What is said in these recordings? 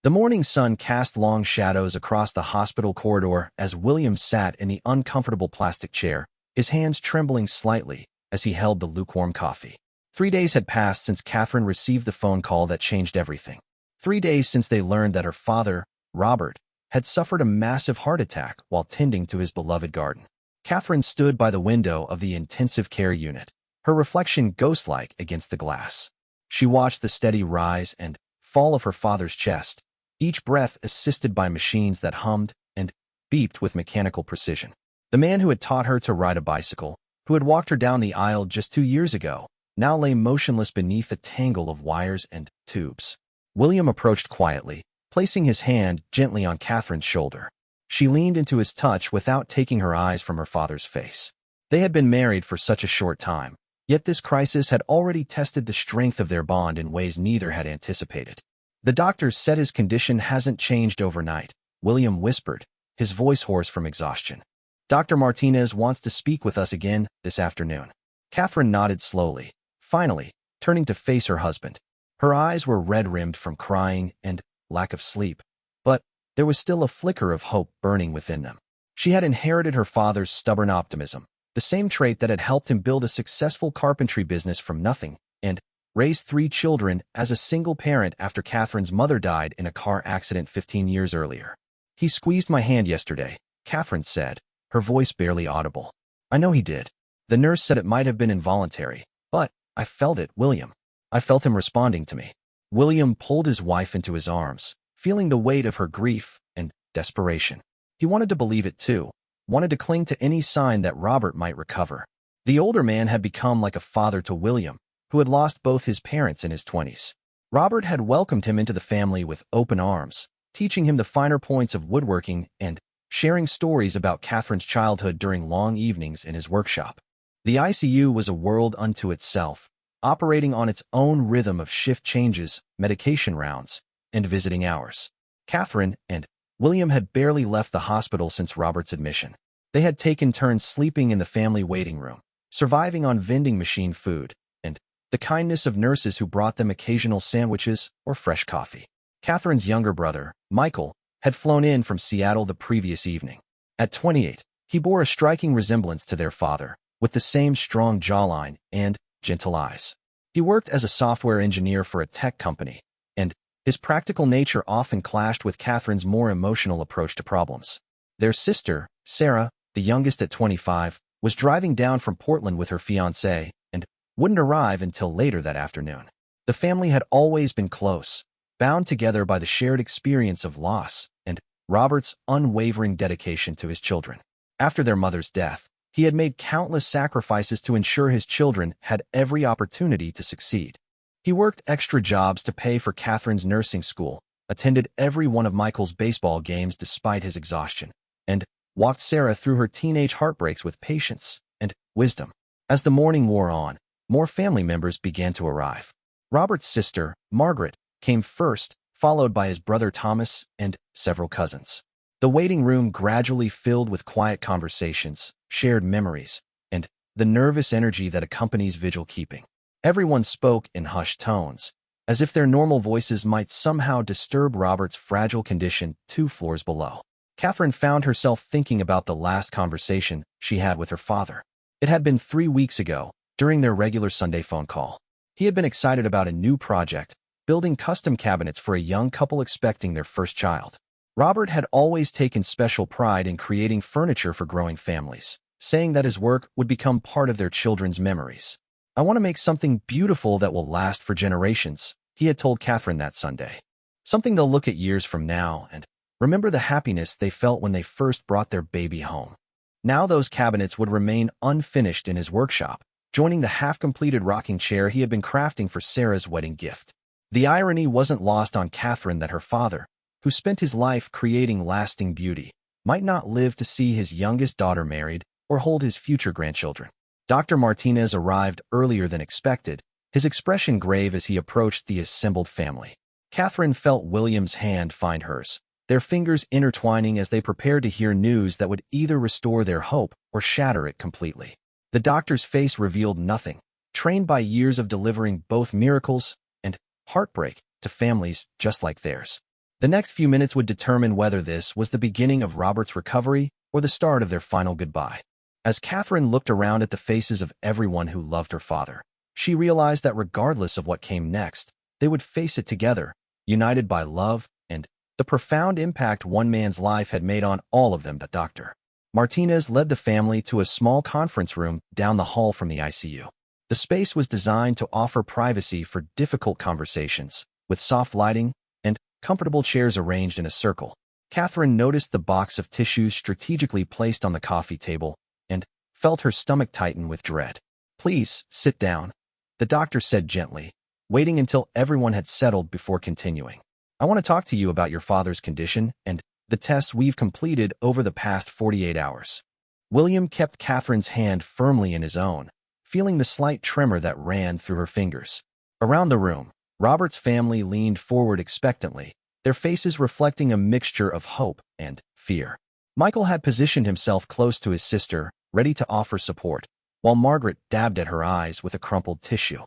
The morning sun cast long shadows across the hospital corridor as William sat in the uncomfortable plastic chair, his hands trembling slightly as he held the lukewarm coffee. 3 days had passed since Catherine received the phone call that changed everything. 3 days since they learned that her father, Robert, had suffered a massive heart attack while tending to his beloved garden. Catherine stood by the window of the intensive care unit, her reflection ghost-like against the glass. She watched the steady rise and fall of her father's chest, each breath assisted by machines that hummed and beeped with mechanical precision. The man who had taught her to ride a bicycle, who had walked her down the aisle just 2 years ago, now lay motionless beneath a tangle of wires and tubes. William approached quietly, placing his hand gently on Catherine's shoulder. She leaned into his touch without taking her eyes from her father's face. They had been married for such a short time, yet this crisis had already tested the strength of their bond in ways neither had anticipated. The doctors said his condition hasn't changed overnight, William whispered, his voice hoarse from exhaustion. Dr. Martinez wants to speak with us again this afternoon. Catherine nodded slowly, finally, turning to face her husband. Her eyes were red-rimmed from crying and lack of sleep, but there was still a flicker of hope burning within them. She had inherited her father's stubborn optimism, the same trait that had helped him build a successful carpentry business from nothing, and raised 3 children as a single parent after Catherine's mother died in a car accident 15 years earlier. He squeezed my hand yesterday, Catherine said, her voice barely audible. I know he did. The nurse said it might have been involuntary, but I felt it, William. I felt him responding to me. William pulled his wife into his arms, feeling the weight of her grief and desperation. He wanted to believe it too, wanted to cling to any sign that Robert might recover. The older man had become like a father to William, who had lost both his parents in his 20s. Robert had welcomed him into the family with open arms, teaching him the finer points of woodworking and sharing stories about Catherine's childhood during long evenings in his workshop. The ICU was a world unto itself, operating on its own rhythm of shift changes, medication rounds, and visiting hours. Catherine and William had barely left the hospital since Robert's admission. They had taken turns sleeping in the family waiting room, surviving on vending machine food, and the kindness of nurses who brought them occasional sandwiches or fresh coffee. Catherine's younger brother, Michael, had flown in from Seattle the previous evening. At 28, he bore a striking resemblance to their father, with the same strong jawline and gentle eyes. He worked as a software engineer for a tech company, and his practical nature often clashed with Catherine's more emotional approach to problems. Their sister, Sarah, the youngest at 25, was driving down from Portland with her fiancé and wouldn't arrive until later that afternoon. The family had always been close, bound together by the shared experience of loss and Robert's unwavering dedication to his children. After their mother's death, he had made countless sacrifices to ensure his children had every opportunity to succeed. He worked extra jobs to pay for Catherine's nursing school, attended every one of Michael's baseball games despite his exhaustion, and walked Sarah through her teenage heartbreaks with patience and wisdom. As the morning wore on, more family members began to arrive. Robert's sister, Margaret, came first, followed by his brother Thomas and several cousins. The waiting room gradually filled with quiet conversations, shared memories, and the nervous energy that accompanies vigil keeping. Everyone spoke in hushed tones, as if their normal voices might somehow disturb Robert's fragile condition 2 floors below. Catherine found herself thinking about the last conversation she had with her father. It had been 3 weeks ago, during their regular Sunday phone call. He had been excited about a new project, building custom cabinets for a young couple expecting their first child. Robert had always taken special pride in creating furniture for growing families, saying that his work would become part of their children's memories. I want to make something beautiful that will last for generations, he had told Catherine that Sunday. Something they'll look at years from now and remember the happiness they felt when they first brought their baby home. Now those cabinets would remain unfinished in his workshop, joining the half-completed rocking chair he had been crafting for Sarah's wedding gift. The irony wasn't lost on Catherine that her father, who spent his life creating lasting beauty, might not live to see his youngest daughter married or hold his future grandchildren. Dr. Martinez arrived earlier than expected, his expression grave as he approached the assembled family. Catherine felt William's hand find hers, their fingers intertwining as they prepared to hear news that would either restore their hope or shatter it completely. The doctor's face revealed nothing, trained by years of delivering both miracles and heartbreak to families just like theirs. The next few minutes would determine whether this was the beginning of Robert's recovery or the start of their final goodbye. As Catherine looked around at the faces of everyone who loved her father, she realized that regardless of what came next, they would face it together, united by love and the profound impact one man's life had made on all of them. Dr. Martinez led the family to a small conference room down the hall from the ICU. The space was designed to offer privacy for difficult conversations, with soft lighting and comfortable chairs arranged in a circle. Catherine noticed the box of tissues strategically placed on the coffee table and felt her stomach tighten with dread. "Please, sit down," the doctor said gently, waiting until everyone had settled before continuing. "I want to talk to you about your father's condition and the tests we've completed over the past 48 hours. William kept Catherine's hand firmly in his own, feeling the slight tremor that ran through her fingers. Around the room, Robert's family leaned forward expectantly, their faces reflecting a mixture of hope and fear. Michael had positioned himself close to his sister, ready to offer support, while Margaret dabbed at her eyes with a crumpled tissue.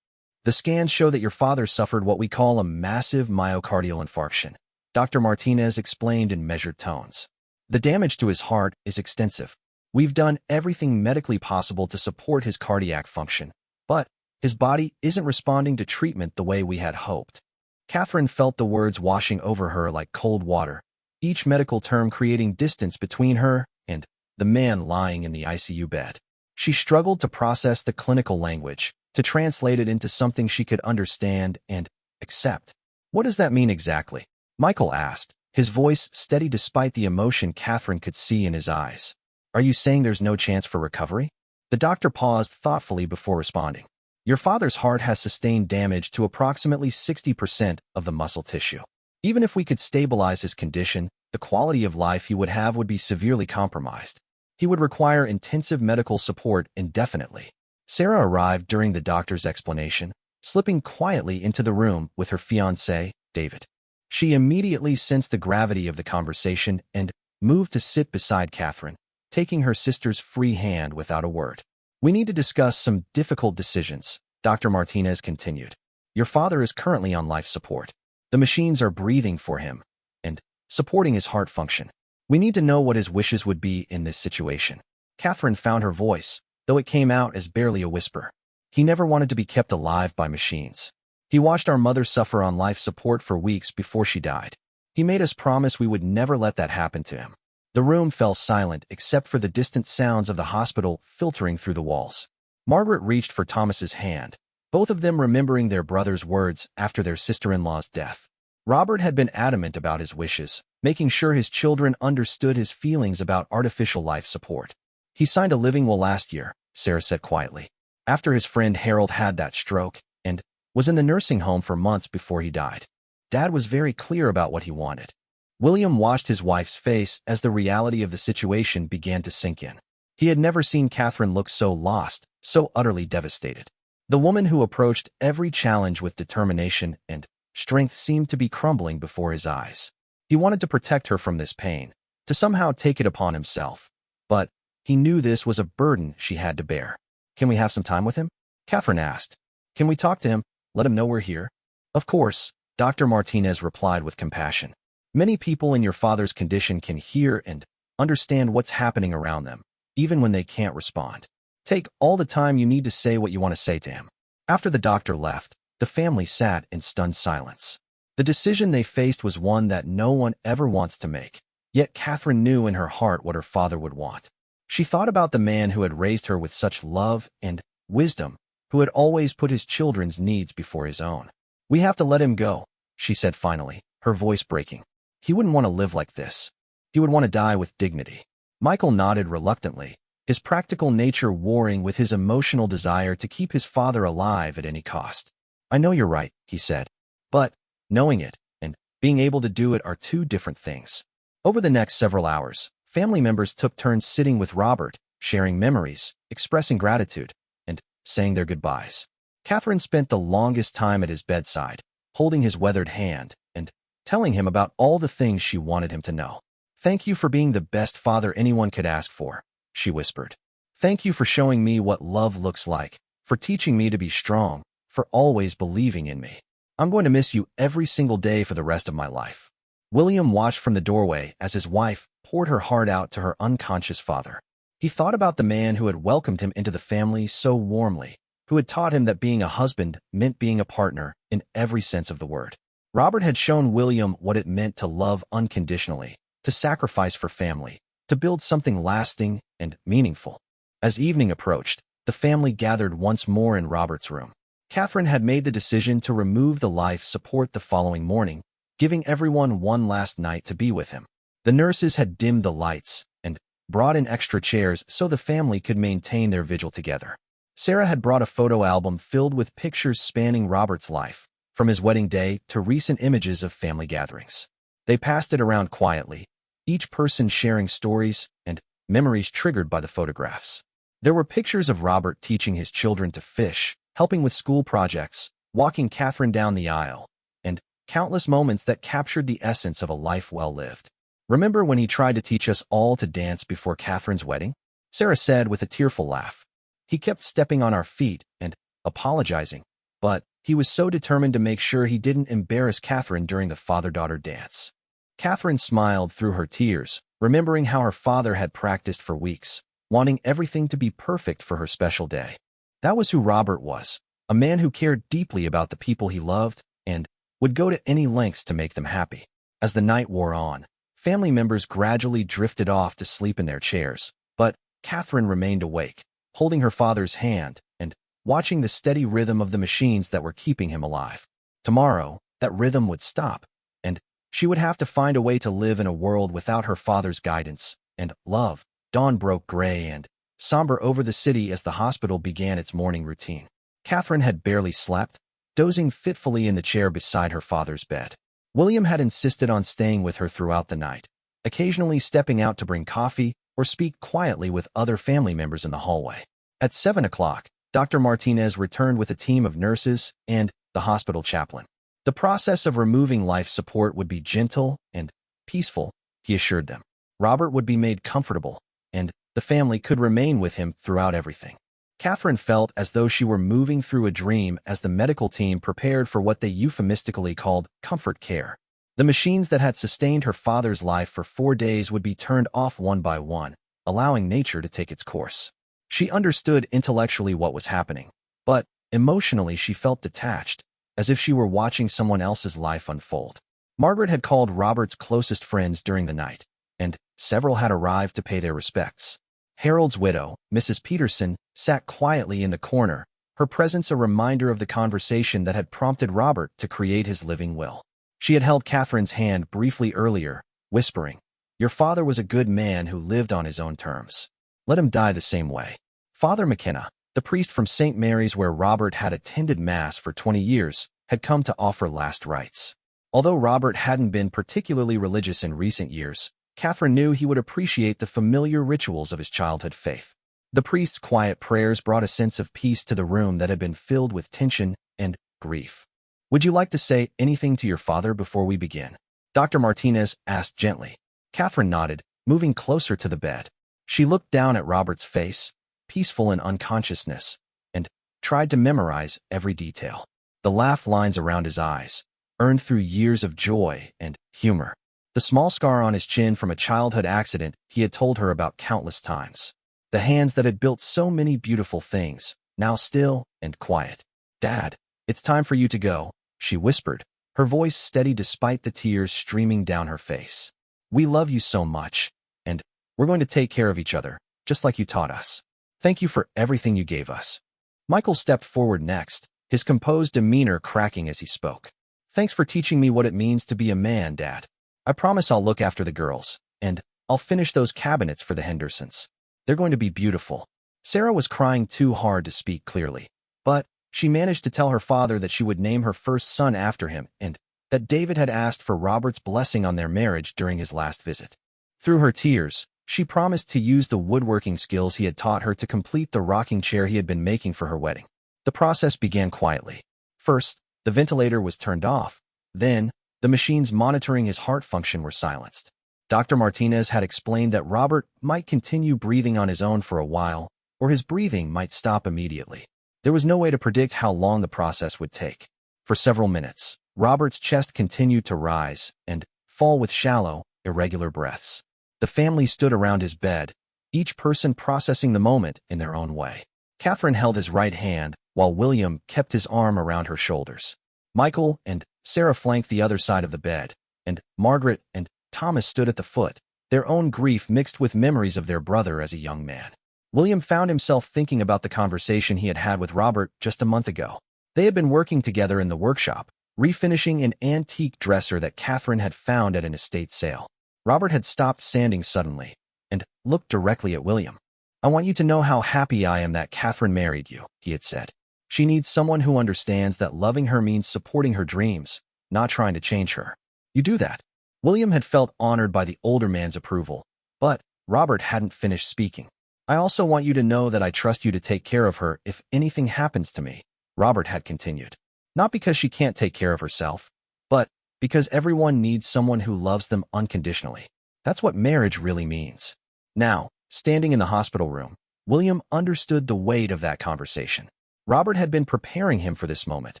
"The scans show that your father suffered what we call a massive myocardial infarction," Dr. Martinez explained in measured tones. "The damage to his heart is extensive. We've done everything medically possible to support his cardiac function, but his body isn't responding to treatment the way we had hoped." Catherine felt the words washing over her like cold water, each medical term creating distance between her and the man lying in the ICU bed. She struggled to process the clinical language, to translate it into something she could understand and accept. "What does that mean exactly?" Michael asked, his voice steady despite the emotion Catherine could see in his eyes. "Are you saying there's no chance for recovery?" The doctor paused thoughtfully before responding. "Your father's heart has sustained damage to approximately 60% of the muscle tissue. Even if we could stabilize his condition, the quality of life he would have would be severely compromised. He would require intensive medical support indefinitely." Sarah arrived during the doctor's explanation, slipping quietly into the room with her fiancé, David. She immediately sensed the gravity of the conversation and moved to sit beside Catherine, taking her sister's free hand without a word. "We need to discuss some difficult decisions," Dr. Martinez continued. "Your father is currently on life support. The machines are breathing for him and supporting his heart function. We need to know what his wishes would be in this situation." Catherine found her voice, though it came out as barely a whisper. "He never wanted to be kept alive by machines. He watched our mother suffer on life support for weeks before she died. He made us promise we would never let that happen to him." The room fell silent except for the distant sounds of the hospital filtering through the walls. Margaret reached for Thomas's hand, both of them remembering their brother's words after their sister-in-law's death. Robert had been adamant about his wishes, making sure his children understood his feelings about artificial life support. "He signed a living will last year," Sarah said quietly, "after his friend Harold had that stroke and was in the nursing home for months before he died. Dad was very clear about what he wanted." William watched his wife's face as the reality of the situation began to sink in. He had never seen Catherine look so lost, so utterly devastated. The woman who approached every challenge with determination and strength seemed to be crumbling before his eyes. He wanted to protect her from this pain, to somehow take it upon himself, but he knew this was a burden she had to bear. "Can we have some time with him?" Catherine asked. "Can we talk to him? Let him know we're here?" "Of course," Dr. Martinez replied with compassion. "Many people in your father's condition can hear and understand what's happening around them, even when they can't respond. Take all the time you need to say what you want to say to him." After the doctor left, the family sat in stunned silence. The decision they faced was one that no one ever wants to make, yet Catherine knew in her heart what her father would want. She thought about the man who had raised her with such love and wisdom, who had always put his children's needs before his own. "We have to let him go," she said finally, her voice breaking. "He wouldn't want to live like this. He would want to die with dignity." Michael nodded reluctantly, his practical nature warring with his emotional desire to keep his father alive at any cost. "I know you're right," he said. "But knowing it and being able to do it are two different things." Over the next several hours, family members took turns sitting with Robert, sharing memories, expressing gratitude, and saying their goodbyes. Catherine spent the longest time at his bedside, holding his weathered hand and telling him about all the things she wanted him to know. "Thank you for being the best father anyone could ask for," she whispered. "Thank you for showing me what love looks like, for teaching me to be strong, for always believing in me. I'm going to miss you every single day for the rest of my life." William watched from the doorway as his wife poured her heart out to her unconscious father. He thought about the man who had welcomed him into the family so warmly, who had taught him that being a husband meant being a partner in every sense of the word. Robert had shown William what it meant to love unconditionally, to sacrifice for family, to build something lasting and meaningful. As evening approached, the family gathered once more in Robert's room. Catherine had made the decision to remove the life support the following morning, giving everyone one last night to be with him. The nurses had dimmed the lights and brought in extra chairs so the family could maintain their vigil together. Sarah had brought a photo album filled with pictures spanning Robert's life, from his wedding day to recent images of family gatherings. They passed it around quietly, each person sharing stories and memories triggered by the photographs. There were pictures of Robert teaching his children to fish, helping with school projects, walking Catherine down the aisle, and countless moments that captured the essence of a life well lived. "Remember when he tried to teach us all to dance before Catherine's wedding?" Sarah said with a tearful laugh. "He kept stepping on our feet and apologizing, but he was so determined to make sure he didn't embarrass Catherine during the father-daughter dance." Catherine smiled through her tears, remembering how her father had practiced for weeks, wanting everything to be perfect for her special day. That was who Robert was, a man who cared deeply about the people he loved and would go to any lengths to make them happy. As the night wore on, family members gradually drifted off to sleep in their chairs, but Catherine remained awake, holding her father's hand and watching the steady rhythm of the machines that were keeping him alive. Tomorrow, that rhythm would stop, and she would have to find a way to live in a world without her father's guidance and love. Dawn broke gray and somber over the city as the hospital began its morning routine. Catherine had barely slept, dozing fitfully in the chair beside her father's bed. William had insisted on staying with her throughout the night, occasionally stepping out to bring coffee or speak quietly with other family members in the hallway. At 7 o'clock, Dr. Martinez returned with a team of nurses and the hospital chaplain. The process of removing life support would be gentle and peaceful, he assured them. Robert would be made comfortable, and the family could remain with him throughout everything. Catherine felt as though she were moving through a dream as the medical team prepared for what they euphemistically called comfort care. The machines that had sustained her father's life for 4 days would be turned off one by one, allowing nature to take its course. She understood intellectually what was happening, but emotionally she felt detached, as if she were watching someone else's life unfold. Margaret had called Robert's closest friends during the night, and several had arrived to pay their respects. Harold's widow, Mrs. Peterson, sat quietly in the corner, her presence a reminder of the conversation that had prompted Robert to create his living will. She had held Catherine's hand briefly earlier, whispering, "Your father was a good man who lived on his own terms. Let him die the same way." Father McKenna, the priest from St. Mary's where Robert had attended Mass for 20 years, had come to offer last rites. Although Robert hadn't been particularly religious in recent years, Catherine knew he would appreciate the familiar rituals of his childhood faith. The priest's quiet prayers brought a sense of peace to the room that had been filled with tension and grief. "Would you like to say anything to your father before we begin?" Dr. Martinez asked gently. Catherine nodded, moving closer to the bed. She looked down at Robert's face, peaceful in unconsciousness, and tried to memorize every detail. The laugh lines around his eyes, earned through years of joy and humor. The small scar on his chin from a childhood accident he had told her about countless times. The hands that had built so many beautiful things, now still and quiet. "Dad, it's time for you to go," she whispered, her voice steady despite the tears streaming down her face. "We love you so much, and we're going to take care of each other, just like you taught us. Thank you for everything you gave us." Michael stepped forward next, his composed demeanor cracking as he spoke. "Thanks for teaching me what it means to be a man, Dad. I promise I'll look after the girls, and I'll finish those cabinets for the Hendersons. They're going to be beautiful." Sarah was crying too hard to speak clearly, but she managed to tell her father that she would name her first son after him and that David had asked for Robert's blessing on their marriage during his last visit. Through her tears, she promised to use the woodworking skills he had taught her to complete the rocking chair he had been making for her wedding. The process began quietly. First, the ventilator was turned off. Then, the machines monitoring his heart function were silenced. Dr. Martinez had explained that Robert might continue breathing on his own for a while, or his breathing might stop immediately. There was no way to predict how long the process would take. For several minutes, Robert's chest continued to rise, and fall with shallow, irregular breaths. The family stood around his bed, each person processing the moment in their own way. Catherine held his right hand, while William kept his arm around her shoulders. Michael and Sarah flanked the other side of the bed, and Margaret and Thomas stood at the foot, their own grief mixed with memories of their brother as a young man. William found himself thinking about the conversation he had had with Robert just a month ago. They had been working together in the workshop, refinishing an antique dresser that Catherine had found at an estate sale. Robert had stopped sanding suddenly and looked directly at William. "I want you to know how happy I am that Catherine married you," he had said. "She needs someone who understands that loving her means supporting her dreams, not trying to change her. You do that." William had felt honored by the older man's approval, but Robert hadn't finished speaking. "I also want you to know that I trust you to take care of her if anything happens to me," Robert had continued. "Not because she can't take care of herself, but because everyone needs someone who loves them unconditionally. That's what marriage really means." Now, standing in the hospital room, William understood the weight of that conversation. Robert had been preparing him for this moment,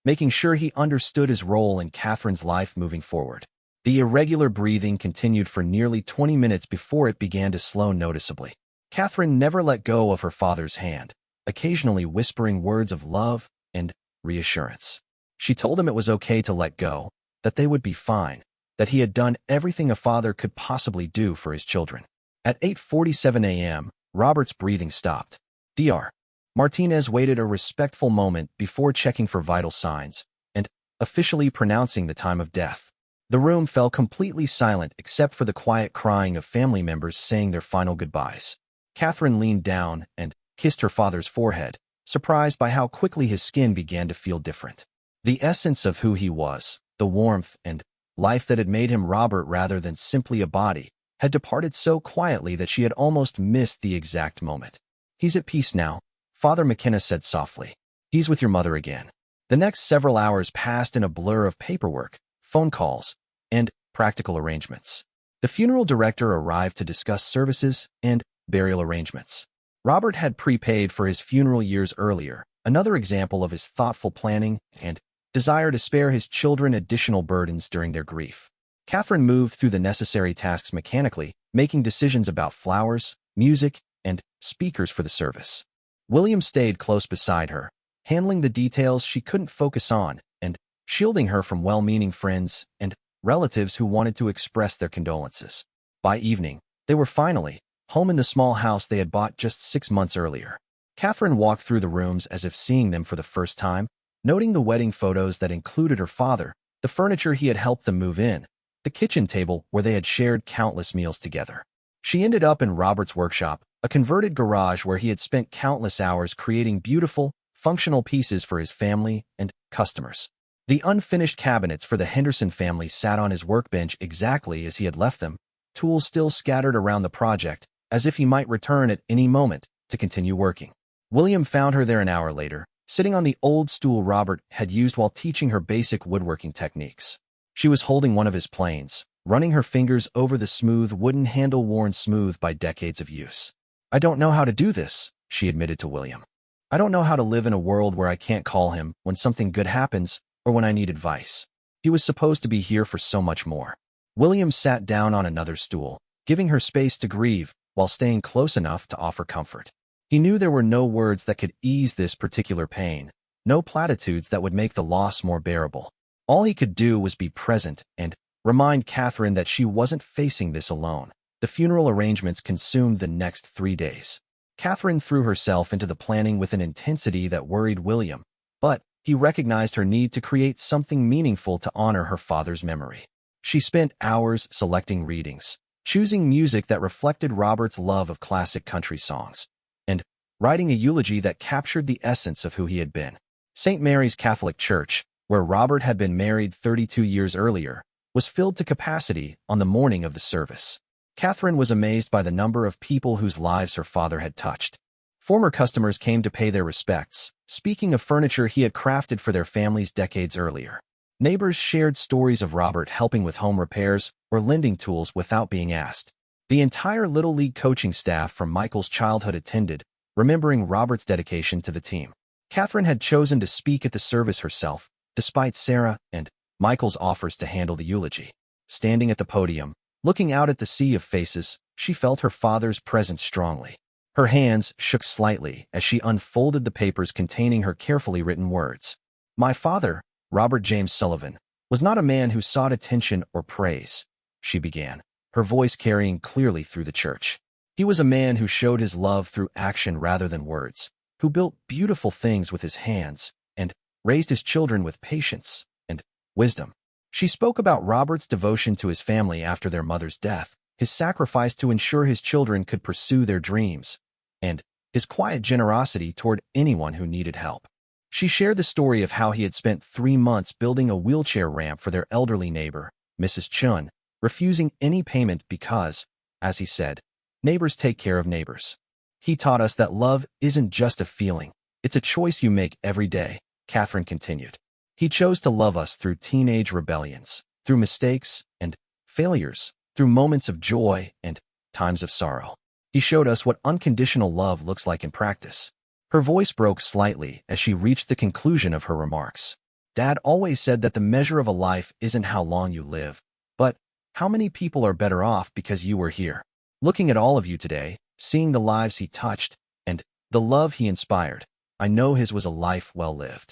making sure he understood his role in Catherine's life moving forward. The irregular breathing continued for nearly 20 minutes before it began to slow noticeably. Catherine never let go of her father's hand, occasionally whispering words of love and reassurance. She told him it was okay to let go, that they would be fine, that he had done everything a father could possibly do for his children. At 8:47 a.m., Robert's breathing stopped. Dr. Martinez waited a respectful moment before checking for vital signs and officially pronouncing the time of death. The room fell completely silent except for the quiet crying of family members saying their final goodbyes. Catherine leaned down and kissed her father's forehead, surprised by how quickly his skin began to feel different. The essence of who he was, the warmth and life that had made him Robert rather than simply a body, had departed so quietly that she had almost missed the exact moment. "He's at peace now," Father McKenna said softly. "He's with your mother again." The next several hours passed in a blur of paperwork, phone calls, and practical arrangements. The funeral director arrived to discuss services and burial arrangements. Robert had prepaid for his funeral years earlier, another example of his thoughtful planning and desire to spare his children additional burdens during their grief. Catherine moved through the necessary tasks mechanically, making decisions about flowers, music, and speakers for the service. William stayed close beside her, handling the details she couldn't focus on and shielding her from well-meaning friends and relatives who wanted to express their condolences. By evening, they were finally home in the small house they had bought just 6 months earlier. Catherine walked through the rooms as if seeing them for the first time, noting the wedding photos that included her father, the furniture he had helped them move in, the kitchen table where they had shared countless meals together. She ended up in Robert's workshop, a converted garage where he had spent countless hours creating beautiful, functional pieces for his family and customers. The unfinished cabinets for the Henderson family sat on his workbench exactly as he had left them, tools still scattered around the project, as if he might return at any moment to continue working. William found her there an hour later, sitting on the old stool Robert had used while teaching her basic woodworking techniques. She was holding one of his planes, running her fingers over the smooth wooden handle worn smooth by decades of use. "I don't know how to do this," she admitted to William. "I don't know how to live in a world where I can't call him when something good happens or when I need advice. He was supposed to be here for so much more." William sat down on another stool, giving her space to grieve while staying close enough to offer comfort. He knew there were no words that could ease this particular pain, no platitudes that would make the loss more bearable. All he could do was be present and remind Catherine that she wasn't facing this alone. The funeral arrangements consumed the next 3 days. Catherine threw herself into the planning with an intensity that worried William, but he recognized her need to create something meaningful to honor her father's memory. She spent hours selecting readings, choosing music that reflected Robert's love of classic country songs, and writing a eulogy that captured the essence of who he had been. St. Mary's Catholic Church, where Robert had been married 32 years earlier, was filled to capacity on the morning of the service. Catherine was amazed by the number of people whose lives her father had touched. Former customers came to pay their respects, speaking of furniture he had crafted for their families decades earlier. Neighbors shared stories of Robert helping with home repairs or lending tools without being asked. The entire Little League coaching staff from Michael's childhood attended, remembering Robert's dedication to the team. Catherine had chosen to speak at the service herself, despite Sarah and Michael's offers to handle the eulogy. standing at the podium, looking out at the sea of faces, she felt her father's presence strongly. Her hands shook slightly as she unfolded the papers containing her carefully written words. My father, Robert James Sullivan, was not a man who sought attention or praise, she began, her voice carrying clearly through the church. He was a man who showed his love through action rather than words, who built beautiful things with his hands, and raised his children with patience and wisdom. She spoke about Robert's devotion to his family after their mother's death, his sacrifice to ensure his children could pursue their dreams, and his quiet generosity toward anyone who needed help. She shared the story of how he had spent 3 months building a wheelchair ramp for their elderly neighbor, Mrs. Chun, refusing any payment because, as he said, neighbors take care of neighbors. He taught us that love isn't just a feeling, it's a choice you make every day, Catherine continued. He chose to love us through teenage rebellions, through mistakes and failures, through moments of joy and times of sorrow. He showed us what unconditional love looks like in practice. Her voice broke slightly as she reached the conclusion of her remarks. Dad always said that the measure of a life isn't how long you live, but how many people are better off because you were here. Looking at all of you today, seeing the lives he touched, and the love he inspired, I know his was a life well lived.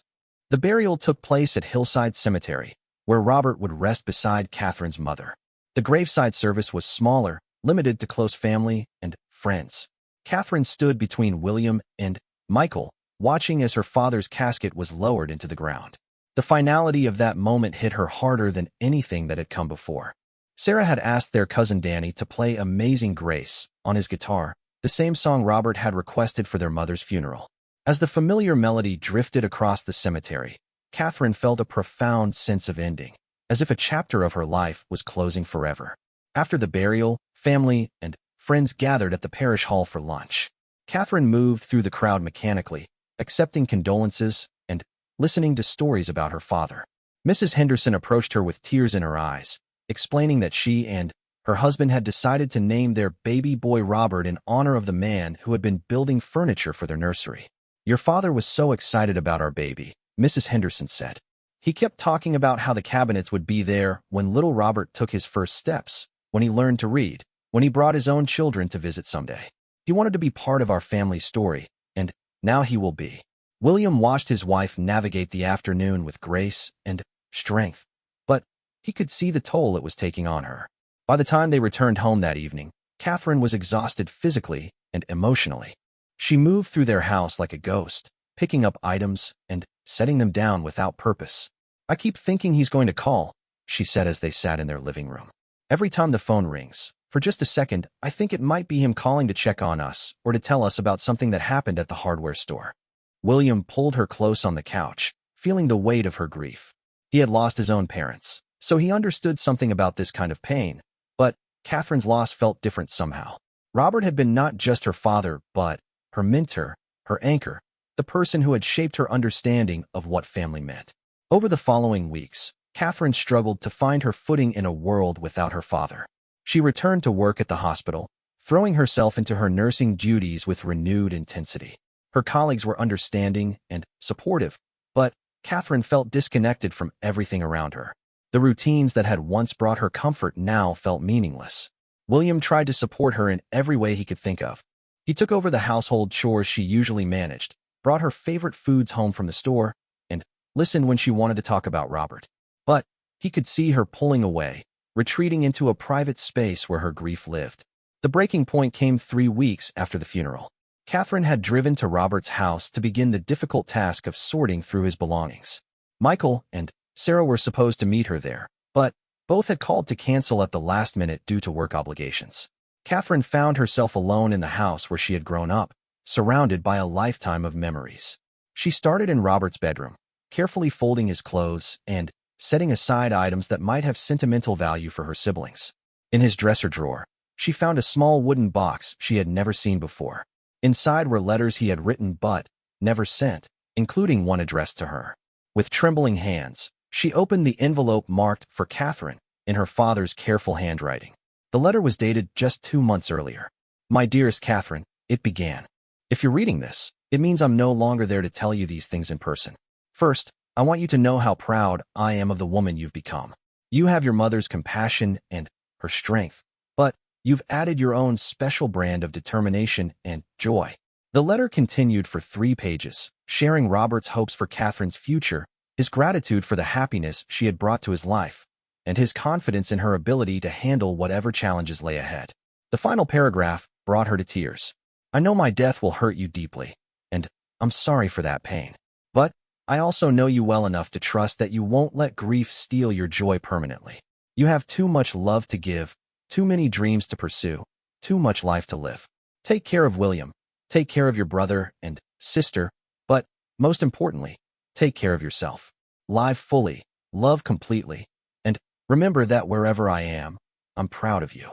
The burial took place at Hillside Cemetery, where Robert would rest beside Catherine's mother. The graveside service was smaller, limited to close family and friends. Catherine stood between William and Michael, watching as her father's casket was lowered into the ground. The finality of that moment hit her harder than anything that had come before. Sarah had asked their cousin Danny to play Amazing Grace on his guitar, the same song Robert had requested for their mother's funeral. As the familiar melody drifted across the cemetery, Catherine felt a profound sense of ending, as if a chapter of her life was closing forever. After the burial, family and friends gathered at the parish hall for lunch. Catherine moved through the crowd mechanically, accepting condolences and listening to stories about her father. Mrs. Henderson approached her with tears in her eyes, explaining that she and her husband had decided to name their baby boy Robert in honor of the man who had been building furniture for their nursery. Your father was so excited about our baby, Mrs. Henderson said. He kept talking about how the cabinets would be there when little Robert took his first steps, when he learned to read, when he brought his own children to visit someday. He wanted to be part of our family story, and now he will be. William watched his wife navigate the afternoon with grace and strength, but he could see the toll it was taking on her. By the time they returned home that evening, Catherine was exhausted physically and emotionally. She moved through their house like a ghost, picking up items and setting them down without purpose. I keep thinking he's going to call, she said as they sat in their living room. Every time the phone rings, for just a second, I think it might be him calling to check on us or to tell us about something that happened at the hardware store. William pulled her close on the couch, feeling the weight of her grief. He had lost his own parents, so he understood something about this kind of pain, but Catherine's loss felt different somehow. Robert had been not just her father, but her mentor, her anchor, the person who had shaped her understanding of what family meant. Over the following weeks, Catherine struggled to find her footing in a world without her father. She returned to work at the hospital, throwing herself into her nursing duties with renewed intensity. Her colleagues were understanding and supportive, but Catherine felt disconnected from everything around her. The routines that had once brought her comfort now felt meaningless. William tried to support her in every way he could think of. He took over the household chores she usually managed, brought her favorite foods home from the store, and listened when she wanted to talk about Robert. But he could see her pulling away, retreating into a private space where her grief lived. The breaking point came 3 weeks after the funeral. Catherine had driven to Robert's house to begin the difficult task of sorting through his belongings. Michael and Sarah were supposed to meet her there, but both had called to cancel at the last minute due to work obligations. Catherine found herself alone in the house where she had grown up, surrounded by a lifetime of memories. She started in Robert's bedroom, carefully folding his clothes and setting aside items that might have sentimental value for her siblings. In his dresser drawer, she found a small wooden box she had never seen before. Inside were letters he had written but never sent, including one addressed to her. With trembling hands, she opened the envelope marked for Catherine in her father's careful handwriting. The letter was dated just 2 months earlier. My dearest Catherine, it began. If you're reading this, it means I'm no longer there to tell you these things in person. First, I want you to know how proud I am of the woman you've become. You have your mother's compassion and her strength, but you've added your own special brand of determination and joy. The letter continued for 3 pages, sharing Robert's hopes for Catherine's future, his gratitude for the happiness she had brought to his life, and his confidence in her ability to handle whatever challenges lay ahead. The final paragraph brought her to tears. I know my death will hurt you deeply, and I'm sorry for that pain. But I also know you well enough to trust that you won't let grief steal your joy permanently. You have too much love to give, too many dreams to pursue, too much life to live. Take care of William. Take care of your brother and sister, but most importantly, take care of yourself. Live fully, love completely, and remember that wherever I am, I'm proud of you.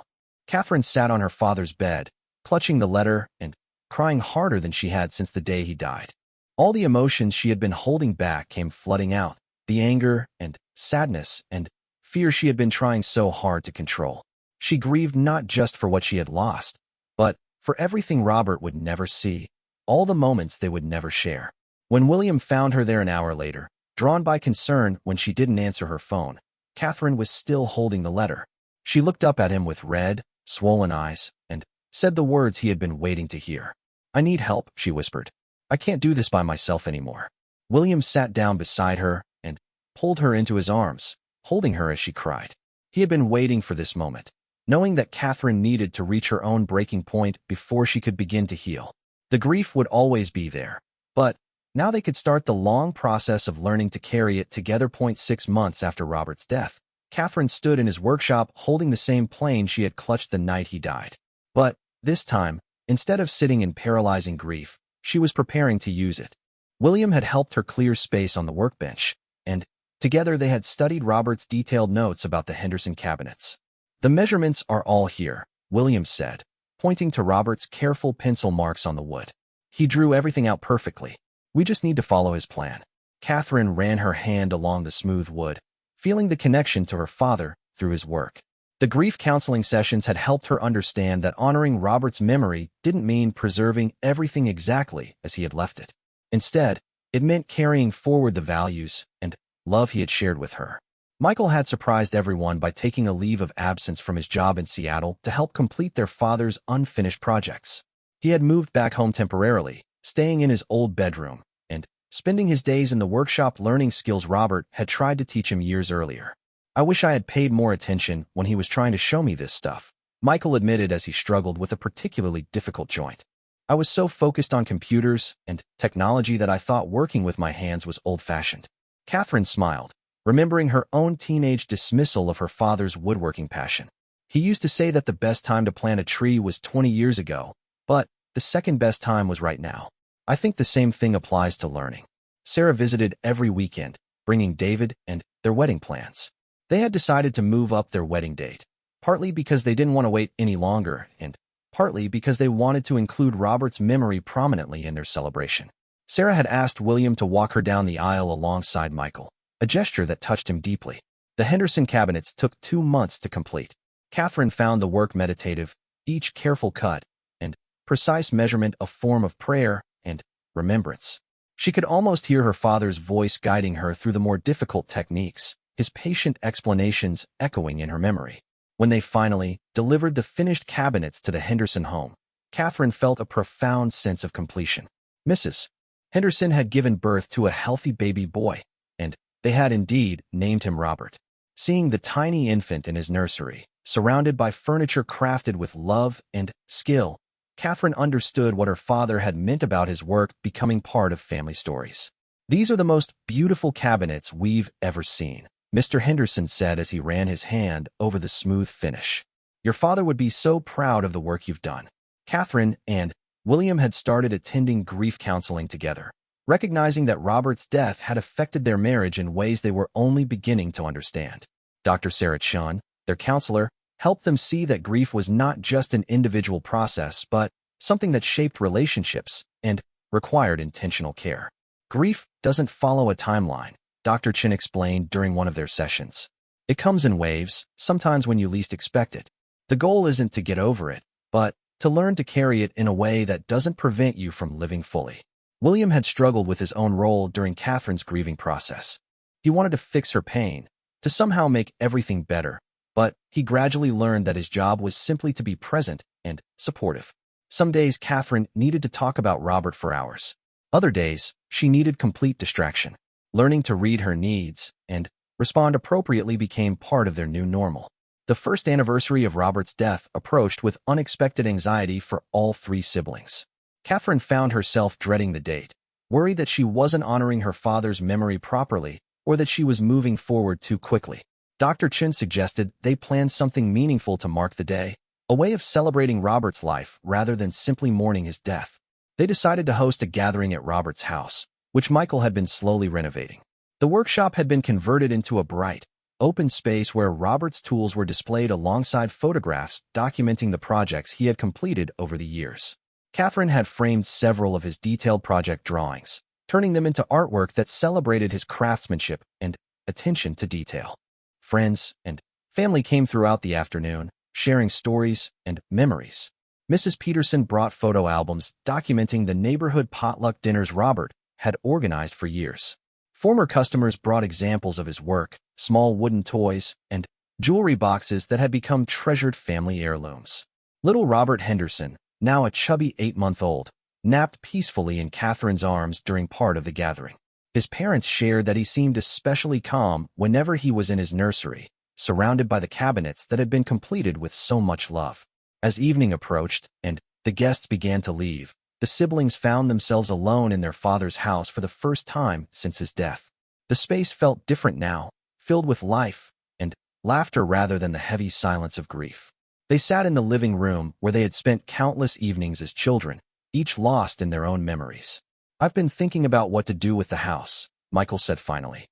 Catherine sat on her father's bed, clutching the letter and crying harder than she had since the day he died. All the emotions she had been holding back came flooding out, the anger and sadness and fear she had been trying so hard to control. She grieved not just for what she had lost, but for everything Robert would never see, all the moments they would never share. When William found her there an hour later, drawn by concern when she didn't answer her phone, Catherine was still holding the letter. She looked up at him with red, swollen eyes and said the words he had been waiting to hear. I need help, she whispered. I can't do this by myself anymore. William sat down beside her and pulled her into his arms, holding her as she cried. He had been waiting for this moment, knowing that Catherine needed to reach her own breaking point before she could begin to heal. The grief would always be there, but now they could start the long process of learning to carry it together. 6 months after Robert's death, Catherine stood in his workshop holding the same plane she had clutched the night he died. But this time, instead of sitting in paralyzing grief, she was preparing to use it. William had helped her clear space on the workbench, and together they had studied Robert's detailed notes about the Henderson cabinets. The measurements are all here, William said, pointing to Robert's careful pencil marks on the wood. He drew everything out perfectly. We just need to follow his plan. Catherine ran her hand along the smooth wood, feeling the connection to her father through his work. The grief counseling sessions had helped her understand that honoring Robert's memory didn't mean preserving everything exactly as he had left it. Instead, it meant carrying forward the values and love he had shared with her. Michael had surprised everyone by taking a leave of absence from his job in Seattle to help complete their father's unfinished projects. He had moved back home temporarily, staying in his old bedroom, and spending his days in the workshop learning skills Robert had tried to teach him years earlier. I wish I had paid more attention when he was trying to show me this stuff, Michael admitted as he struggled with a particularly difficult joint. I was so focused on computers and technology that I thought working with my hands was old-fashioned. Catherine smiled, remembering her own teenage dismissal of her father's woodworking passion. He used to say that the best time to plant a tree was 20 years ago, but the second best time was right now. I think the same thing applies to learning. Sarah visited every weekend, bringing David and their wedding plans. They had decided to move up their wedding date, partly because they didn't want to wait any longer and partly because they wanted to include Robert's memory prominently in their celebration. Sarah had asked William to walk her down the aisle alongside Michael, a gesture that touched him deeply. The Henderson cabinets took 2 months to complete. Catherine found the work meditative, each careful cut and precise measurement a form of prayer and remembrance. She could almost hear her father's voice guiding her through the more difficult techniques, his patient explanations echoing in her memory. When they finally delivered the finished cabinets to the Henderson home, Catherine felt a profound sense of completion. Mrs. Henderson had given birth to a healthy baby boy, and they had indeed named him Robert. Seeing the tiny infant in his nursery, surrounded by furniture crafted with love and skill, Catherine understood what her father had meant about his work becoming part of family stories. These are the most beautiful cabinets we've ever seen, Mr. Henderson said as he ran his hand over the smooth finish. Your father would be so proud of the work you've done. Catherine and William had started attending grief counseling together, recognizing that Robert's death had affected their marriage in ways they were only beginning to understand. Dr. Sarah Chun, their counselor, helped them see that grief was not just an individual process, but something that shaped relationships and required intentional care. Grief doesn't follow a timeline, Dr. Chin explained during one of their sessions. It comes in waves, sometimes when you least expect it. The goal isn't to get over it, but to learn to carry it in a way that doesn't prevent you from living fully. William had struggled with his own role during Catherine's grieving process. He wanted to fix her pain, to somehow make everything better, but he gradually learned that his job was simply to be present and supportive. Some days Catherine needed to talk about Robert for hours. Other days, she needed complete distraction. Learning to read her needs and respond appropriately became part of their new normal. The first anniversary of Robert's death approached with unexpected anxiety for all three siblings. Catherine found herself dreading the date, worried that she wasn't honoring her father's memory properly or that she was moving forward too quickly. Dr. Chin suggested they plan something meaningful to mark the day, a way of celebrating Robert's life rather than simply mourning his death. They decided to host a gathering at Robert's house, which Michael had been slowly renovating. The workshop had been converted into a bright, open space where Robert's tools were displayed alongside photographs documenting the projects he had completed over the years. Catherine had framed several of his detailed project drawings, turning them into artwork that celebrated his craftsmanship and attention to detail. Friends and family came throughout the afternoon, sharing stories and memories. Mrs. Peterson brought photo albums documenting the neighborhood potluck dinners Robert had organized for years. Former customers brought examples of his work, small wooden toys, and jewelry boxes that had become treasured family heirlooms. Little Robert Henderson, now a chubby 8-month-old, napped peacefully in Catherine's arms during part of the gathering. His parents shared that he seemed especially calm whenever he was in his nursery, surrounded by the cabinets that had been completed with so much love. As evening approached and the guests began to leave, the siblings found themselves alone in their father's house for the first time since his death. The space felt different now, filled with life and laughter rather than the heavy silence of grief. They sat in the living room where they had spent countless evenings as children, each lost in their own memories. "I've been thinking about what to do with the house," Michael said finally.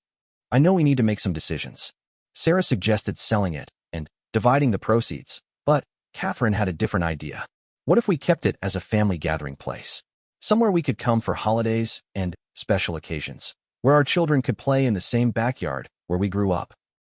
"I know we need to make some decisions." Sarah suggested selling it and dividing the proceeds, but Catherine had a different idea. What if we kept it as a family gathering place? Somewhere we could come for holidays and special occasions, where our children could play in the same backyard where we grew up.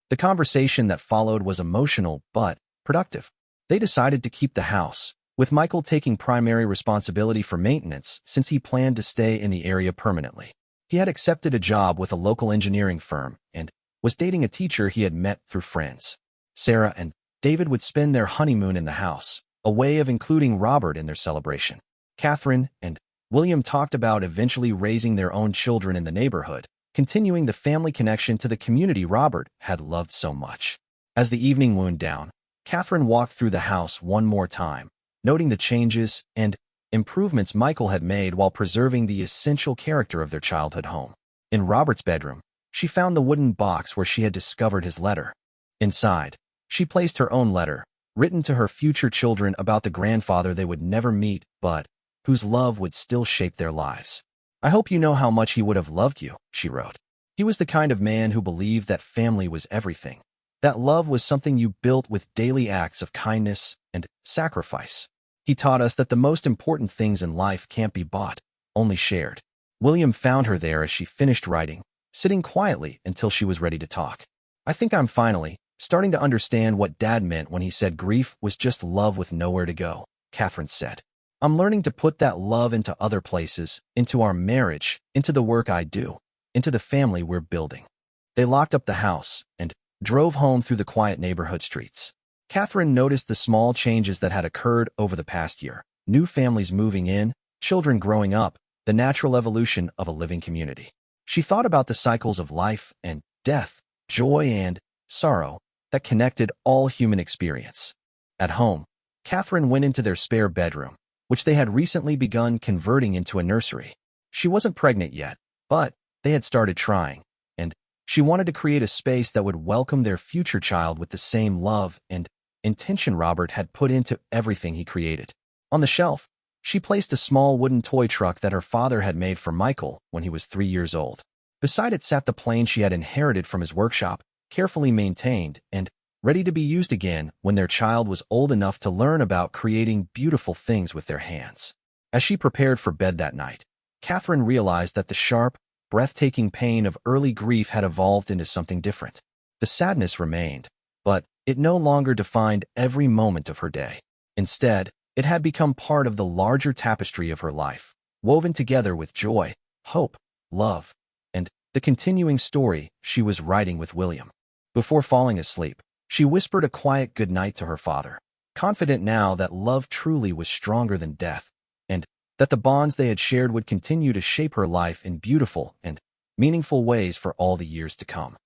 The conversation that followed was emotional but productive. They decided to keep the house, with Michael taking primary responsibility for maintenance since he planned to stay in the area permanently. He had accepted a job with a local engineering firm and was dating a teacher he had met through friends. Sarah and David would spend their honeymoon in the house, a way of including Robert in their celebration. Catherine and William talked about eventually raising their own children in the neighborhood, continuing the family connection to the community Robert had loved so much. As the evening wound down, Catherine walked through the house one more time, noting the changes and improvements Michael had made while preserving the essential character of their childhood home. In Robert's bedroom, she found the wooden box where she had discovered his letter. Inside, she placed her own letter, written to her future children about the grandfather they would never meet but whose love would still shape their lives. "I hope you know how much he would have loved you," she wrote. "He was the kind of man who believed that family was everything. That love was something you built with daily acts of kindness and sacrifice. He taught us that the most important things in life can't be bought, only shared." William found her there as she finished writing, sitting quietly until she was ready to talk. "I think I'm finally starting to understand what Dad meant when he said grief was just love with nowhere to go," Catherine said. "I'm learning to put that love into other places, into our marriage, into the work I do, into the family we're building." They locked up the house and drove home through the quiet neighborhood streets. Catherine noticed the small changes that had occurred over the past year: new families moving in, children growing up, the natural evolution of a living community. She thought about the cycles of life and death, joy and sorrow, that connected all human experience. At home, Catherine went into their spare bedroom, which they had recently begun converting into a nursery. She wasn't pregnant yet, but they had started trying, and she wanted to create a space that would welcome their future child with the same love and intention Robert had put into everything he created. On the shelf, she placed a small wooden toy truck that her father had made for Michael when he was 3 years old. Beside it sat the plane she had inherited from his workshop, carefully maintained and ready to be used again when their child was old enough to learn about creating beautiful things with their hands. As she prepared for bed that night, Catherine realized that the sharp, breathtaking pain of early grief had evolved into something different. The sadness remained, but it no longer defined every moment of her day. Instead, it had become part of the larger tapestry of her life, woven together with joy, hope, love, and the continuing story she was writing with William. Before falling asleep, she whispered a quiet goodnight to her father, confident now that love truly was stronger than death, and that the bonds they had shared would continue to shape her life in beautiful and meaningful ways for all the years to come.